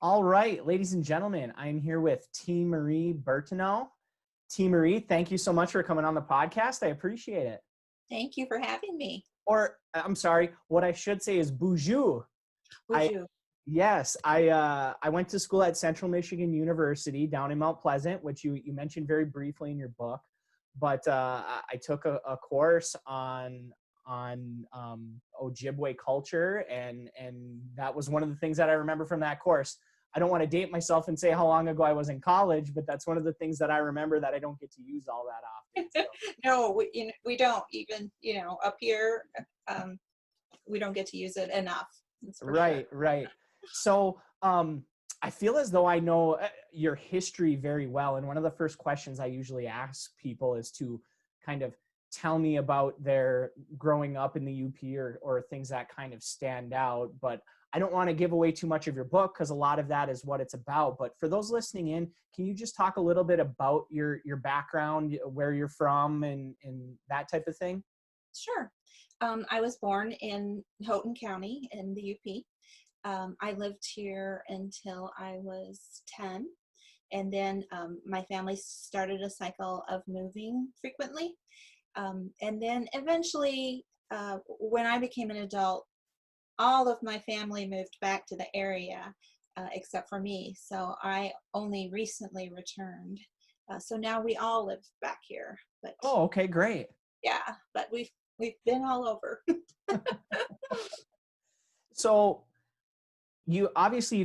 All right, ladies and gentlemen, I'm here with T. Marie Bertineau. T. Marie, thank you so much for coming on the podcast. I appreciate it. Thank you for having me. Or, I'm sorry, what I should say is bonjour. Bonjour. Yes, I went to school at Central Michigan University down in Mount Pleasant, which you mentioned very briefly in your book. But I took a course on Ojibwe culture, and that was one of the things that I remember from that course. I don't want to date myself and say how long ago I was in college, but that's one of the things that I remember that I don't get to use all that often. So. No, we don't even, up here, we don't get to use it enough. Right, sure. right. So I feel as though I know your history very well. And one of the first questions I usually ask people is to kind of tell me about their growing up in the UP or things that kind of stand out. But I don't want to give away too much of your book because a lot of that is what it's about. But for those listening in, can you just talk a little bit about your background, where you're from and that type of thing? Sure. I was born in Houghton County in the UP. I lived here until I was 10. And then my family started a cycle of moving frequently. And then eventually, when I became an adult, all of my family moved back to the area, except for me. So I only recently returned. So now we all live back here. But Oh, okay, great. yeah, but we've been all over. So you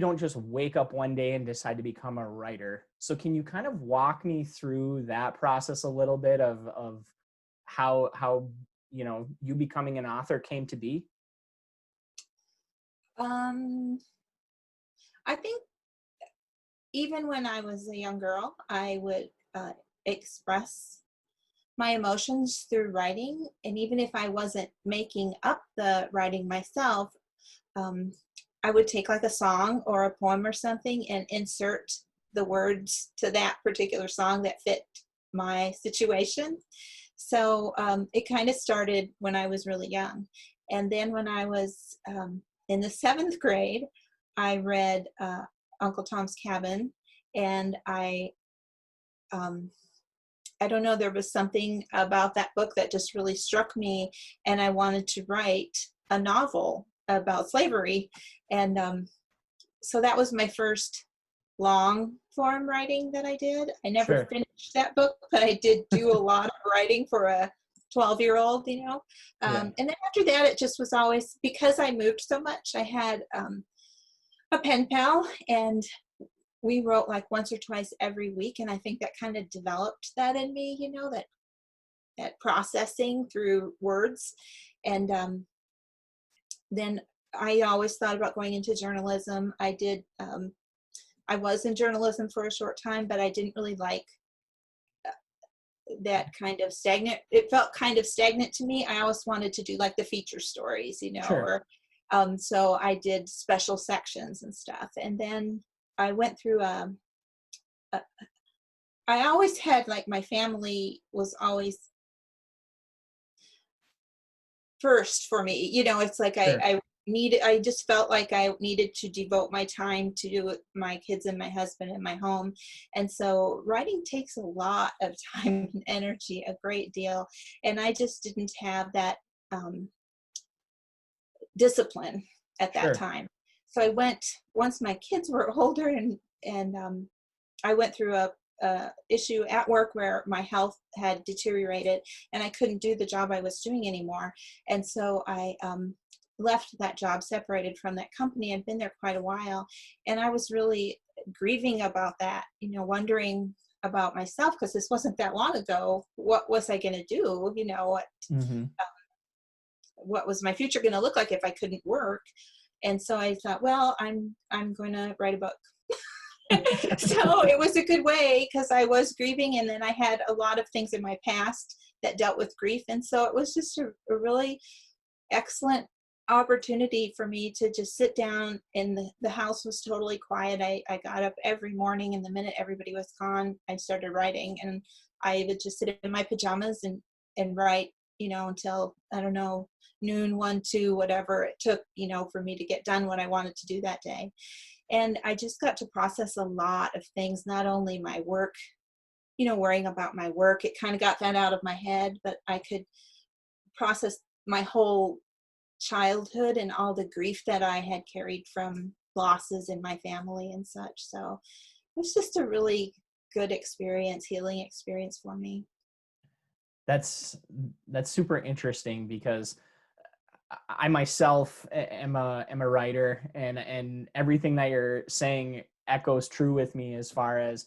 don't just wake up one day and decide to become a writer. So can you kind of walk me through that process a little bit of how you becoming an author came to be? Um, I think even when I was a young girl, I would express my emotions through writing. And even if I wasn't making up the writing myself, um, I would take like a song or a poem or something and insert the words to that particular song that fit my situation. So it kind of started when I was really young. And then when I was in the 7th grade, I read Uncle Tom's Cabin, and I don't know, there was something about that book that just really struck me, and I wanted to write a novel about slavery. And so that was my first long form writing that I did. I never Sure. finished that book, but I did do a lot of writing for a 12-year-old, Yeah. And then after that, it just was always, because I moved so much, I had a pen pal, and we wrote like once or twice every week. And I think that kind of developed that in me, that processing through words. And then I always thought about going into journalism. I was in journalism for a short time, but I didn't really like that kind of stagnant. It felt kind of stagnant to me. I always wanted to do like the feature stories, Sure. or so I did special sections and stuff. And then I went through I always had, like, my family was always first for me. It's like Sure. I just felt like I needed to devote my time to my kids and my husband and my home. And so writing takes a lot of time and energy, a great deal. And I just didn't have that um, discipline at that Sure. time. So once my kids were older, and I went through a issue at work where my health had deteriorated and I couldn't do the job I was doing anymore. And so I left that job, separated from that company. I'd been there quite a while, and I was really grieving about that, wondering about myself, because this wasn't that long ago. What was I going to do? Mm-hmm. What was my future going to look like if I couldn't work? And so I thought, well, I'm going to write a book. So it was a good way, because I was grieving, and then I had a lot of things in my past that dealt with grief. And so it was just a really excellent opportunity for me to just sit down, and the house was totally quiet. I got up every morning, and the minute everybody was gone, I started writing. And I would just sit in my pajamas and write until, I don't know, noon, 1, 2, whatever it took, for me to get done what I wanted to do that day. And I just got to process a lot of things, not only my work, worrying about my work. It kind of got that out of my head, but I could process my whole childhood and all the grief that I had carried from losses in my family and such. So it was just a really good experience, healing experience for me. That's super interesting, because I myself am a writer, and everything that you're saying echoes true with me, as far as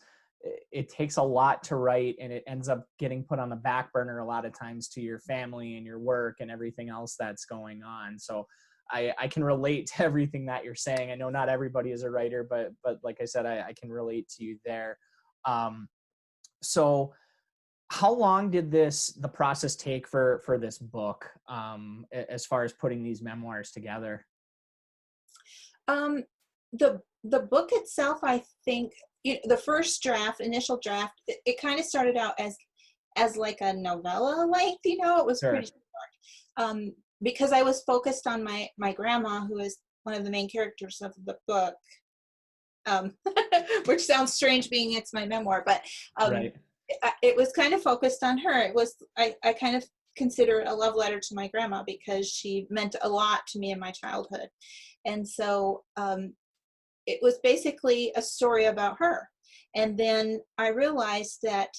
it takes a lot to write, and it ends up getting put on the back burner a lot of times to your family and your work and everything else that's going on. So I can relate to everything that you're saying. I know not everybody is a writer, but like I said, I can relate to you there. So how long did the process take for this book, as far as putting these memoirs together? Um, the book itself, I think, the first draft, initial draft, it kind of started out as like a novella length. It was Sure. pretty short. Because I was focused on my grandma, who is one of the main characters of the book. Which sounds strange, being it's my memoir, but Right. it was kind of focused on her. It was, I kind of consider it a love letter to my grandma, because she meant a lot to me in my childhood. And so it was basically a story about her. And then I realized that,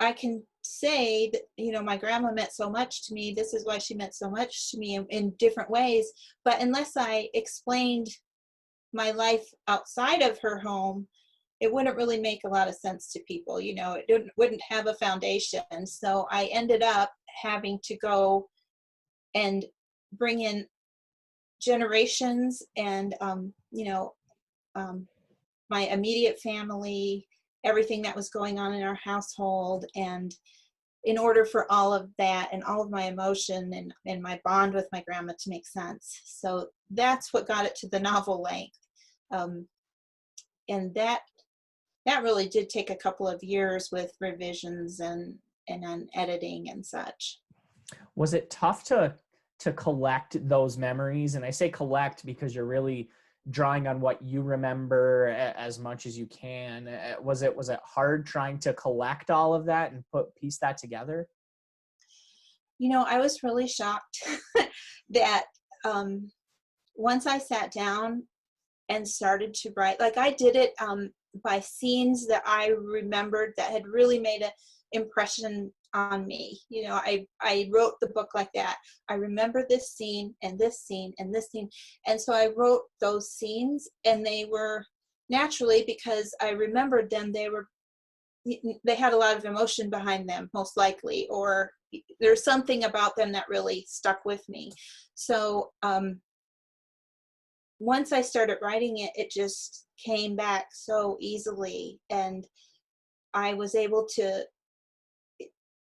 I can say that, my grandma meant so much to me. This is why she meant so much to me in different ways. But unless I explained my life outside of her home, it wouldn't really make a lot of sense to people. It wouldn't have a foundation. So I ended up having to go and bring in generations and, my immediate family, everything that was going on in our household. And in order for all of that and all of my emotion and my bond with my grandma to make sense. So that's what got it to the novel length. And that really did take a couple of years with revisions and then editing and such. Was it tough to collect those memories? And I say collect because you're really drawing on what you remember as much as you can. Was it hard trying to collect all of that and piece that together? I was really shocked that once I sat down and started to write, like I did it by scenes that I remembered that had really made an impression on me. I wrote the book like that. I remember this scene and this scene and this scene. And so I wrote those scenes, and they were naturally, because I remembered them, they had a lot of emotion behind them, most likely, or there's something about them that really stuck with me. So once I started writing it, it just came back so easily, and I was able to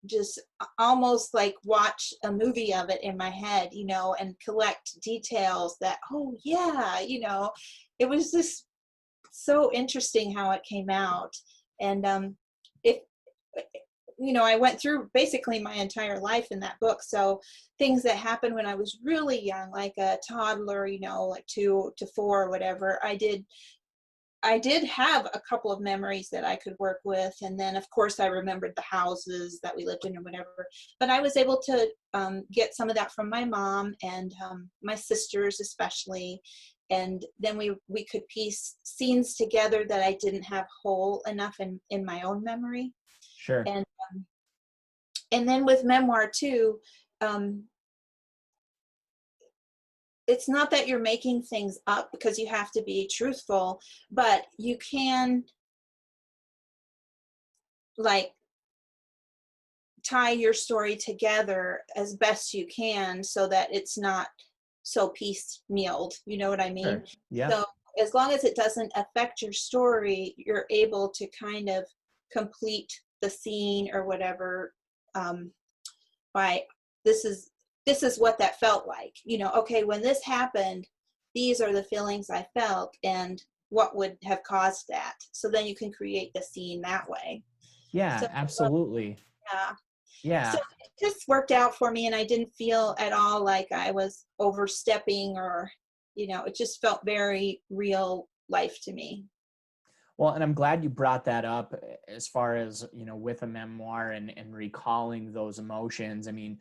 just almost like watch a movie of it in my head, and collect details that, oh yeah, it was just so interesting how it came out. And it I went through basically my entire life in that book. So things that happened when I was really young, like a toddler, like 2 to 4 or whatever, I did have a couple of memories that I could work with. And then of course I remembered the houses that we lived in or whatever, but I was able to get some of that from my mom and my sisters especially. And then we could piece scenes together that I didn't have whole enough in my own memory. Sure. And then with memoir too, it's not that you're making things up, because you have to be truthful, but you can like tie your story together as best you can so that it's not so piecemealed. You know what I mean? Sure. Yeah. So as long as it doesn't affect your story, you're able to kind of complete the scene or whatever by this is what that felt like. Okay, when this happened, these are the feelings I felt and what would have caused that. So then you can create the scene that way. Yeah, So absolutely. yeah. Yeah. So it just worked out for me, and I didn't feel at all like I was overstepping or, it just felt very real life to me. Well, and I'm glad you brought that up as far as, with a memoir and recalling those emotions. I mean,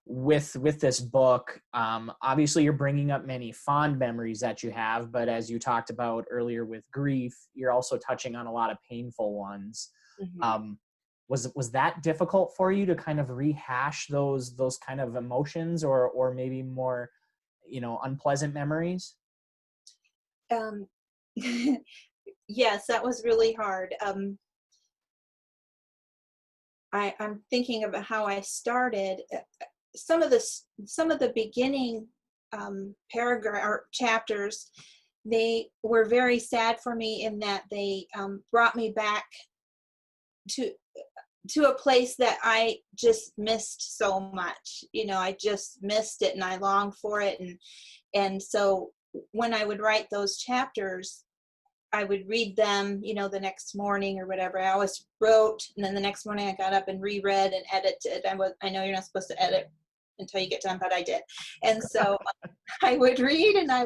with this book, obviously you're bringing up many fond memories that you have, but as you talked about earlier with grief, you're also touching on a lot of painful ones. Mhm. Um, was that difficult for you to kind of rehash those kind of emotions, or maybe more, unpleasant memories? Um, yes, that was really hard. I'm thinking about how I started. Some of the beginning paragraph or chapters, they were very sad for me in that they brought me back to a place that I just missed so much. I just missed it and I longed for it, and so when I would write those chapters, I would read them, the next morning or whatever. I always wrote, and then the next morning I got up and reread and edited. I know you're not supposed to edit until you get done, but I did. And so I would read, and I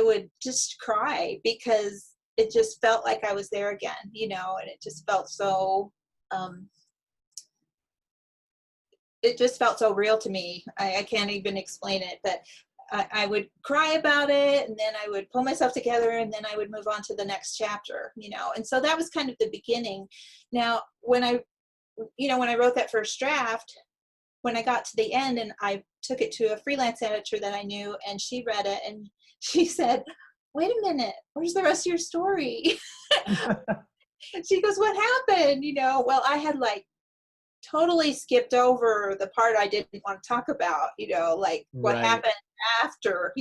would just cry because it just felt like I was there again, and it just felt so um, it just felt so real to me. I can't even explain it, but I would cry about it, and then I would pull myself together, and then I would move on to the next chapter, And so that was kind of the beginning. Now, when I wrote that first draft, when I got to the end and I took it to a freelance editor that I knew, and she read it, and she said, "Wait a minute, where's the rest of your story?" She goes, "What happened?" Well, I had like totally skipped over the part I didn't want to talk about, like what Right. happened after,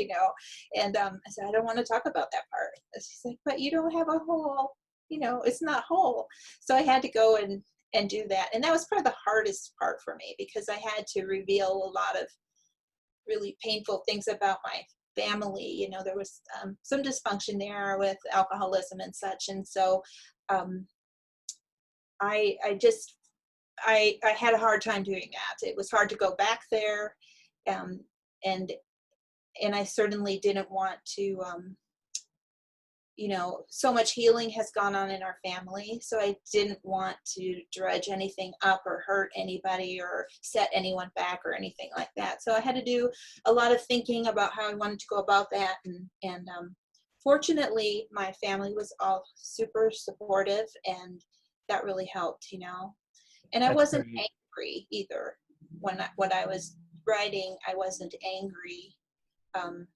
and I said, "I don't want to talk about that part." And she's like, "But you don't have a whole, it's not whole." So I had to go and do that. And that was probably the hardest part for me because I had to reveal a lot of really painful things about my family. There was some dysfunction there with alcoholism and such. And so um, I just I had a hard time doing that. It was hard to go back there, um, and I certainly didn't want to. So much healing has gone on in our family, so I didn't want to dredge anything up or hurt anybody or set anyone back or anything like that. So I had to do a lot of thinking about how I wanted to go about that, and fortunately, my family was all super supportive, and that really helped. And I That's wasn't great. angry either. When I was writing, I wasn't angry. Um,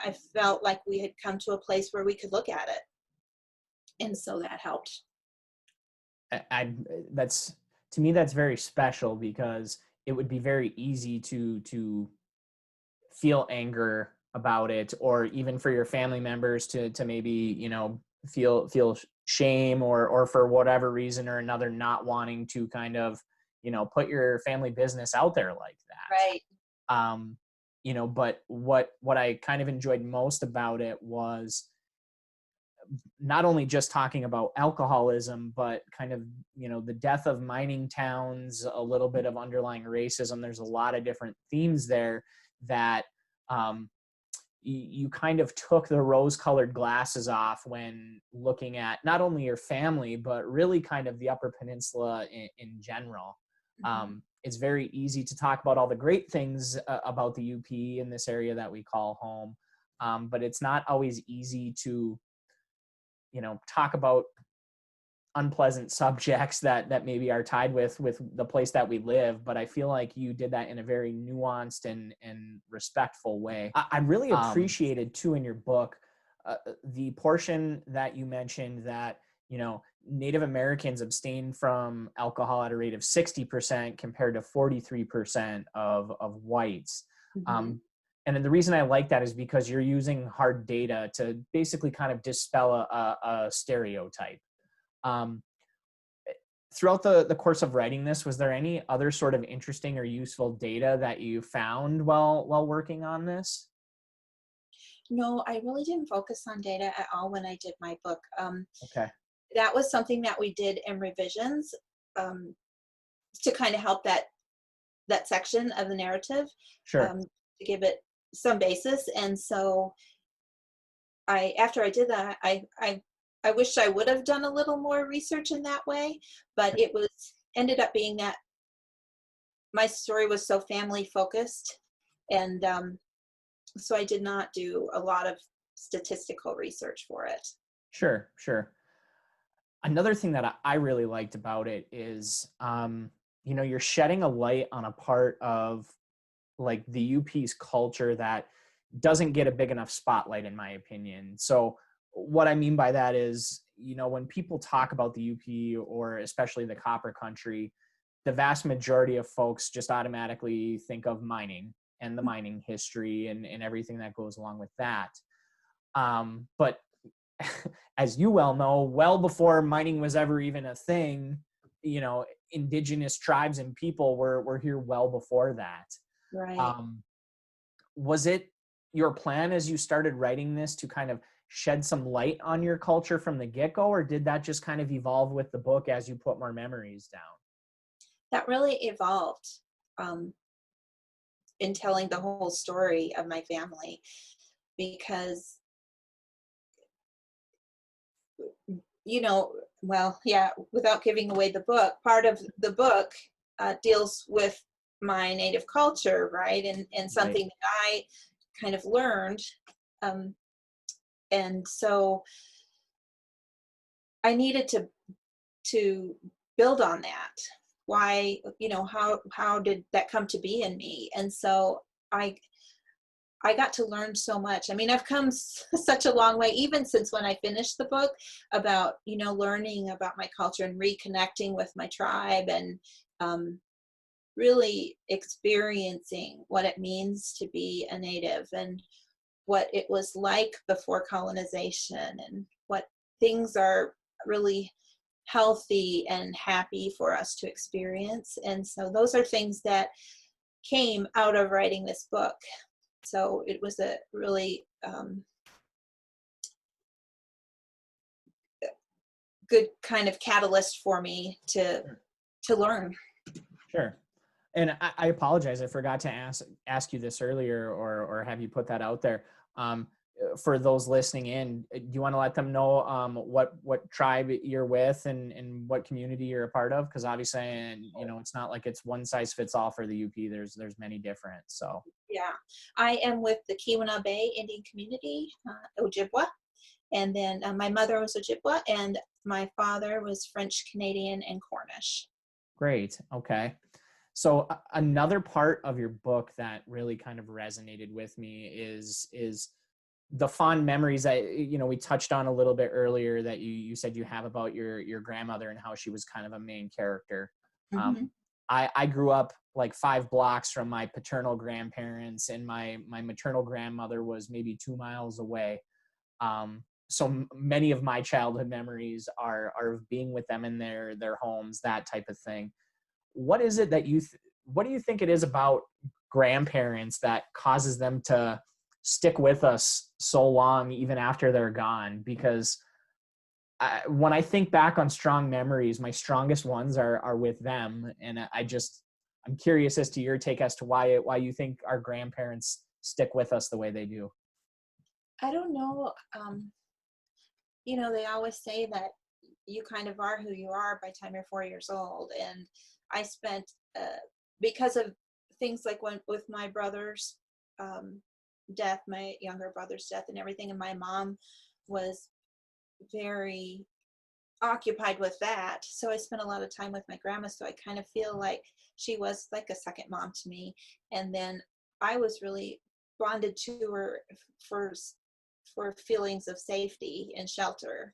I felt like we had come to a place where we could look at it, and so that helped. I that's to me that's very special, because it would be very easy to feel anger about it, or even for your family members to maybe, feel shame, or for whatever reason or another not wanting to kind of, put your family business out there like Right. that. But what I kind of enjoyed most about it was not only just talking about alcoholism, but kind of, the death of mining towns, a little bit of underlying racism. There's a lot of different themes there that um, you kind of took the rose colored glasses off when looking at not only your family, but really kind of the Upper Peninsula in general. Mhm. It's very easy to talk about all the great things about the UP in this area that we call home. But it's not always easy to, talk about unpleasant subjects that maybe are tied with the place that we live. But I feel like you did that in a very nuanced and respectful way. I really appreciated too in your book the portion that you mentioned that, Native Americans abstain from alcohol at a rate of 60% compared to 43% of whites. Mhm. um, and then the reason I like that is because you're using hard data to basically kind of dispel a stereotype. um, Throughout the course of writing this, was there any other sort of interesting or useful data that you found while working on this? No, I really didn't focus on data at all when I did my book. Okay. That was something that we did in revisions. Um, to kind of help that section of the narrative, Sure. to give it some basis. And so after I did that, I wish I would have done a little more research in that way, but it was ended up being that my story was so family focused, and so I did not do a lot of statistical research for it. Sure. Sure. Another thing that I really liked about it is, you're shedding a light on a part of like the UP's culture that doesn't get a big enough spotlight, in my opinion. So what I mean by that is, when people talk about the UP, or especially the copper country, the vast majority of folks just automatically think of mining and the mining history and everything that goes along with that. But as you well know, well before mining was ever even a thing, indigenous tribes and people were here well before that. Right. Um, was it your plan as you started writing this to kind of shed some light on your culture from the get-go, or did that just kind of evolve with the book as you put more memories down? That really evolved, um, in telling the whole story of my family, because well, yeah, without giving away the book, part of the book deals with my native culture, right? And Right. something that I kind of learned. Um, and so I needed to build on that. Why, how did that come to be in me? And so I I got to learn so much. I mean, I've come such a long way, even since when I finished the book, about, learning about my culture and reconnecting with my tribe, and um, really experiencing what it means to be a native, and what it was like before colonization, and what things are really healthy and happy for us to experience. And so those are things that came out of writing this book. So it was a really good kind of catalyst for me to learn. Sure. And I apologize. I forgot to ask you this earlier, or have you put that out there. Um, for those listening in, do you want to let them know what tribe you're with, and what community you're a part of? Because obviously, and it's not like it's one size fits all for the UP. There's many different. So Yeah, I am with the Keweenaw Bay Indian community, Ojibwa, and then my mother was Ojibwa, and my father was French Canadian and Cornish. great. Okay. So another part of your book that really kind of resonated with me is the fond memories that we touched on a little bit earlier, that you said you have about your grandmother and how she was kind of a main character. Mm-hmm. I grew up like 5 blocks from my paternal grandparents, and my maternal grandmother was maybe 2 miles away. So many of my childhood memories are of being with them in their homes, that type of thing. What is it that what do you think it is about grandparents that causes them to stick with us so long even after they're gone? Because when I think back on strong memories, my strongest ones are with them, and I'm curious as to your take as to why you think our grandparents stick with us the way they do. I don't know. They always say that you kind of are who you are by the time you're 4 years old. And I spent, because of things like with my brother's death, my younger brother's death and everything, and my mom was very occupied with that. So I spent a lot of time with my grandma. So I kind of feel like she was like a second mom to me. And then I was really bonded to her for for feelings of safety and shelter.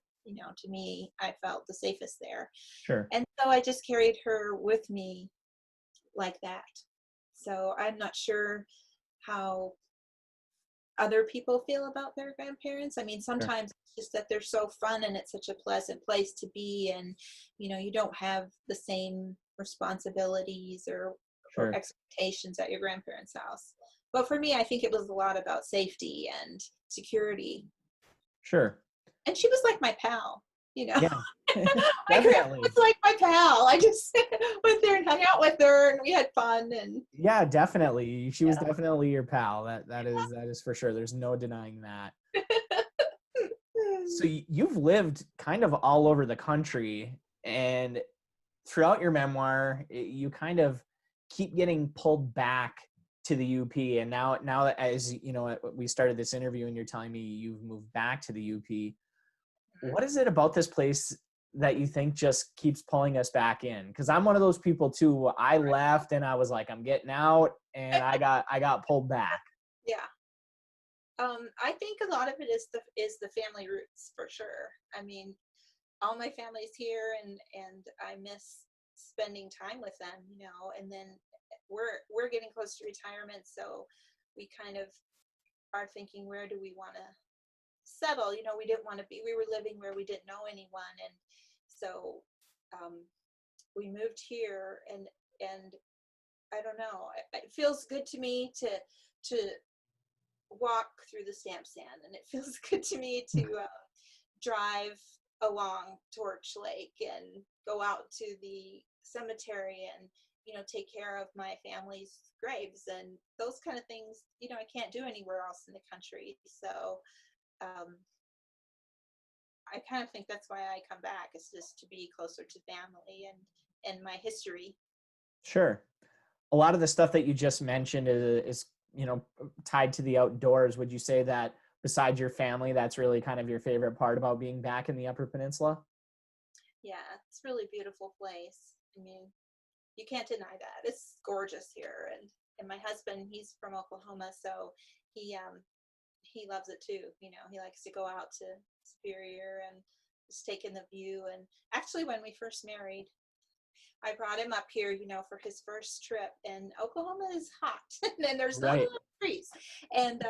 To me, I felt the safest there. Sure. And so I just carried her with me like that. So I'm not sure how other people feel about their grandparents. I mean, Sure. sometimes it's just that they're so fun and it's such a pleasant place to be, and you don't have the same responsibilities or Sure. expectations at your grandparents' house. But for me, I think it was a lot about safety and security. Sure. And she was like my pal. Yeah. My grandma was Definitely. like my pal. I just went there and hung out with her, and we had fun. And Yeah, definitely. She was yeah. definitely your pal. That is for sure. There's no denying that. So you've lived kind of all over the country, and throughout your memoir, you kind of keep getting pulled back to the UP. And now as you know, we started this interview and you're telling me you've moved back to the UP. What is it about this place that you think just keeps pulling us back in? Because I'm one of those people too. I left and I was like, I'm getting out, and I got pulled back. Yeah. I think a lot of it is the family roots for sure. I mean, all my family's here, and I miss spending time with them, and then we're getting close to retirement, so we kind of are thinking, where do we want to settle? We didn't want to we were living where we didn't know anyone, and so we moved here, and I don't know, it feels good to me to walk through the stamp sand, and it feels good to me to drive along Torch Lake and go out to the cemetery and take care of my family's graves and those kind of things. I can't do anywhere else in the country, so I kind of think that's why I come back, is just to be closer to family and my history. Sure. A lot of the stuff that you just mentioned is tied to the outdoors. Would you say that besides your family, that's really kind of your favorite part about being back in the Upper Peninsula? Yeah, it's a really beautiful place. I mean, you can't deny that. It's gorgeous here, and my husband, he's from Oklahoma, so he loves it too. He likes to go out to Superior and just take in the view. And actually, when we first married, I brought him up here, for his first trip, and Oklahoma is hot, and there's not a lot Right. of trees. And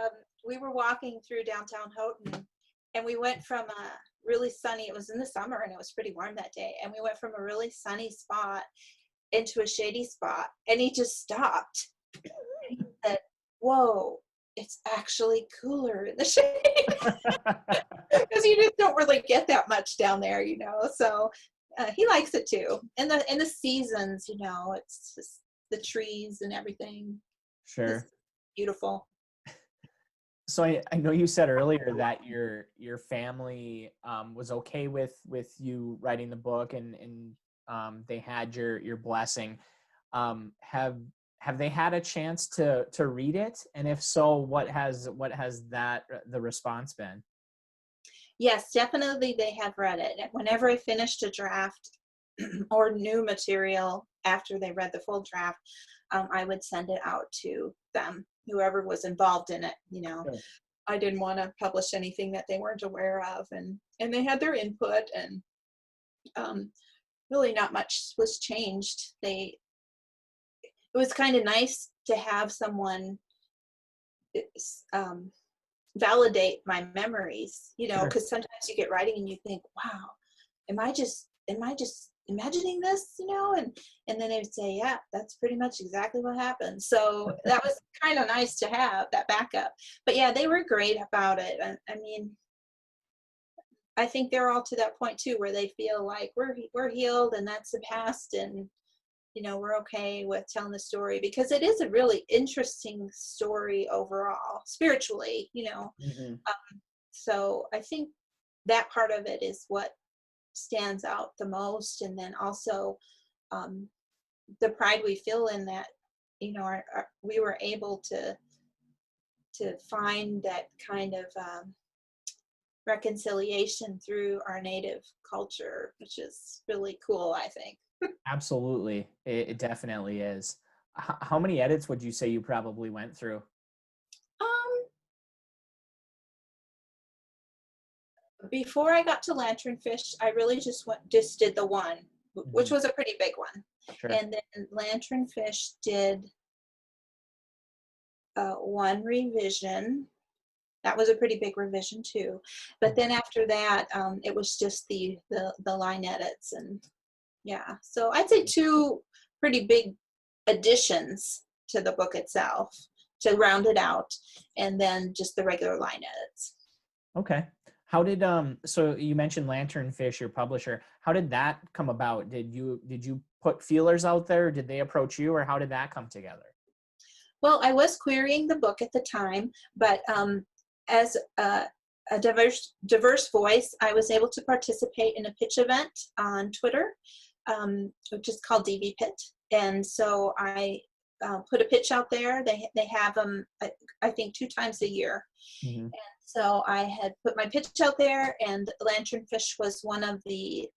we were walking through downtown Houghton, and we went from a really sunny, it was in the summer, and it was pretty warm that day, and we went from a really sunny spot into a shady spot, and he just stopped. And he said, "Whoa, it's actually cooler in the shade." Because you just don't really get that much down there, so he likes it too. And the seasons, it's just the trees and everything. It's Sure. beautiful. So I know you said earlier that your family was okay with you writing the book, and they had your blessing. Have they had a chance to read it? And if so, what has that the response been? Yes, definitely they have read it. And whenever I finished a draft or new material after they read the full draft, I would send it out to them, whoever was involved in it. Sure. I didn't want to publish anything that they weren't aware of, and they had their input, and really not much was changed. It was kind of nice to have someone um, validate my memories, Sure. because sometimes you get writing and you think, wow, am I just imagining this, and then they would say, yeah, that's pretty much exactly what happened. So that was kind of nice to have that backup. But yeah, they were great about it. I mean, I think they're all to that point too, where they feel like we're healed and that's the past, and we're okay with telling the story, because it is a really interesting story overall, spiritually. Hmm. So I think that part of it is what stands out the most, and then also the pride we feel in that, we were able to find that kind of reconciliation through our native culture, which is really cool, I think. Absolutely. It definitely is. How many edits would you say you probably went through? Um, Before I got to Lanternfish, I really just did the one, which Mhm. was a pretty big one, Sure. and then Lanternfish did one revision. That was a pretty big revision too. But then after that, it was just the line edits, and yeah. So I'd say two pretty big additions to the book itself to round it out, and then just the regular line edits. Okay. How did so you mentioned Lanternfish, your publisher. How did that come about? Did you put feelers out there? Did they approach you, or how did that come together? Well, I was querying the book at the time, but as a diverse voice, I was able to participate in a pitch event on Twitter, which is called DV Pit. And so I put a pitch out there. They have them, I think, 2 times a year. Hmm. So I had put my pitch out there, and Lanternfish was one of the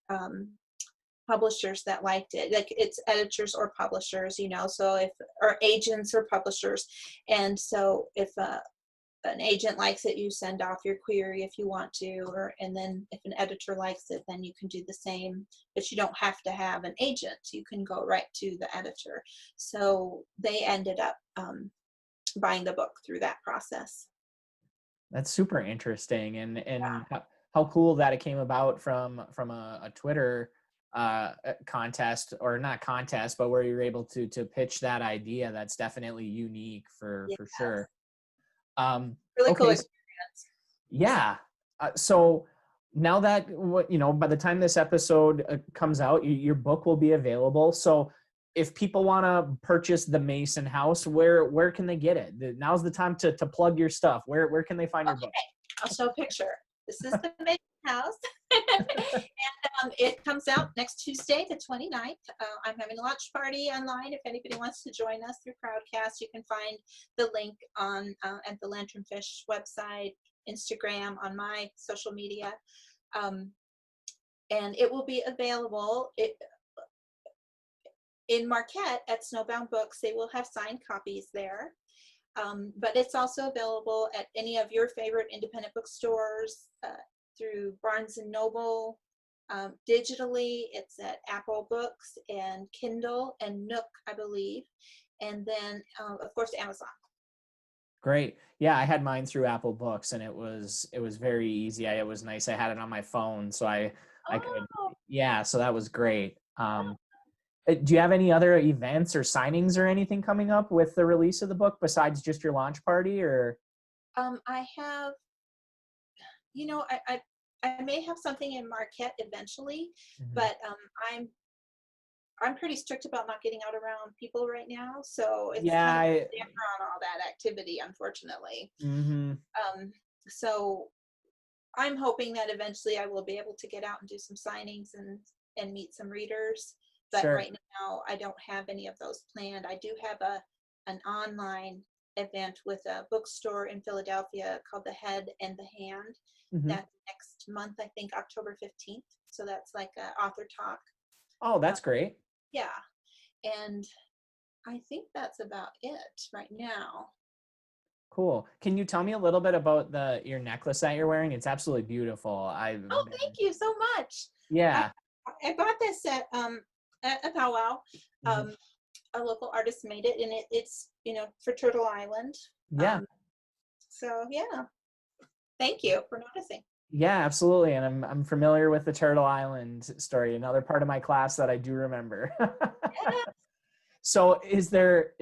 publishers that liked it. Like, it's editors or publishers, so if, or agents or publishers. And so if an agent likes it, you send off your query if you want to, and then if an editor likes it, then you can do the same, but you don't have to have an agent. You can go right to the editor. So they ended up buying the book through that process. That's super interesting, and Yeah. how cool that it came about from a Twitter contest, or not contest, but where you're able to pitch that idea. That's definitely unique for Yes. sure. Really cool Okay, experience. yeah. So now that by the time this episode comes out, your book will be available. So if people want to purchase The Mason House, where can they get it? Now's the time to plug your stuff. Where can they find your Okay, book? I'll show a picture. This is the Mason House. And it comes out next Tuesday, the 29th. I'm having a launch party online. If anybody wants to join us through Crowdcast, you can find the link on at the Lanternfish website, Instagram, on my social media. And it will be available in Marquette at Snowbound Books. They will have signed copies there. But it's also available at any of your favorite independent bookstores, through Barnes and Noble. Digitally, it's at Apple Books and Kindle and Nook, I believe. And then, of course, Amazon. Great. Yeah, I had mine through Apple Books, and it was very easy. It was nice. I had it on my phone, so I could, Oh, yeah, so that was great. Do you have any other events or signings or anything coming up with the release of the book besides just your launch party, or? I have, I may have something in Marquette eventually, Mhm. but I'm pretty strict about not getting out around people right now, so it's Yeah, kind of a damper on all that activity, unfortunately. mhm. So I'm hoping that eventually I will be able to get out and do some signings and meet some readers. But Sure. right now, I don't have any of those planned. I do have an online event with a bookstore in Philadelphia called The Head and the Hand. Mhm. That's next month, I think October 15th. So that's like an author talk. Oh, Uh, that's great. yeah. And I think that's about it right now. Cool. Can you tell me a little bit about your necklace that you're wearing? It's absolutely beautiful. Oh, thank you so much. I, Yeah. I bought this at a powwow. Mhm. Um, a local artist made it, and it's for Turtle Island. Yeah. Um, so yeah, thank you for noticing. Yeah, absolutely. And I'm familiar with the Turtle Island story, another part of my class that I do remember. Yeah. So is there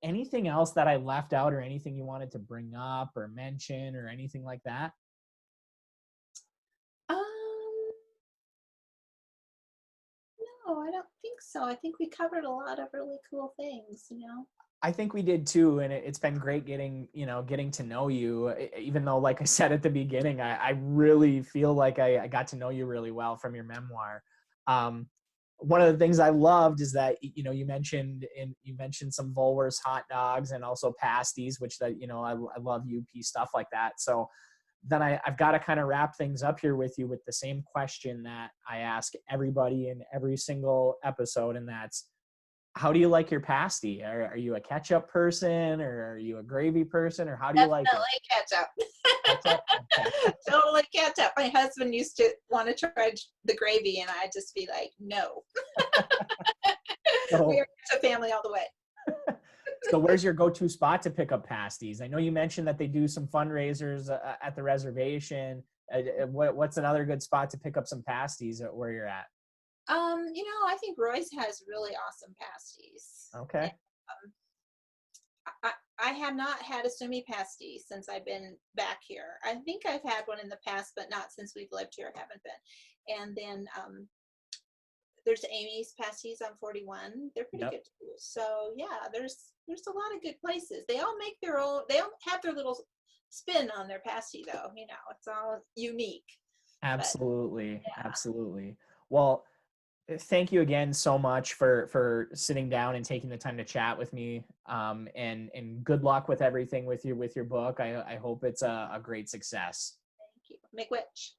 anything else that I left out, or anything you wanted to bring up or mention or anything like that? Um, no, I don't think so. I think we covered a lot of really cool things. I think we did too, and it's been great getting to know you. Even though, like I said at the beginning, I really feel like I got to know you really well from your memoir. Um, One of the things I loved is that you mentioned some Vulver's hot dogs and also pasties, which I love UP stuff like that. So then I've got to kind of wrap things up here with you with the same question that I ask everybody in every single episode, and that's, how do you like your pasty? Are you a ketchup person, or are you a gravy person, or how do you like it? Definitely ketchup. Ketchup? Okay. Totally ketchup. My husband used to want to try the gravy, and I'd just be like, no. We So, are a family all the way. so where's your go-to spot to pick up pasties? I know you mentioned that they do some fundraisers at the reservation. What's another good spot to pick up some pasties at where you're at? I think Roy's has really awesome pasties. Okay. Um, I, I have not had a S2E pasty since I've been back here. I think I've had one in the past, but not since we've lived here. I haven't been. And then there's Amy's pasties on 41. They're pretty Yep. good too. So yeah, there's a lot of good places. They all make their own. They all have their little spin on their pasty, though. You know, it's all unique. But Absolutely. yeah, Absolutely. Well, thank you again so much for sitting down and taking the time to chat with me. And good luck with everything with your book. I hope it's a great success. thank you. Make which.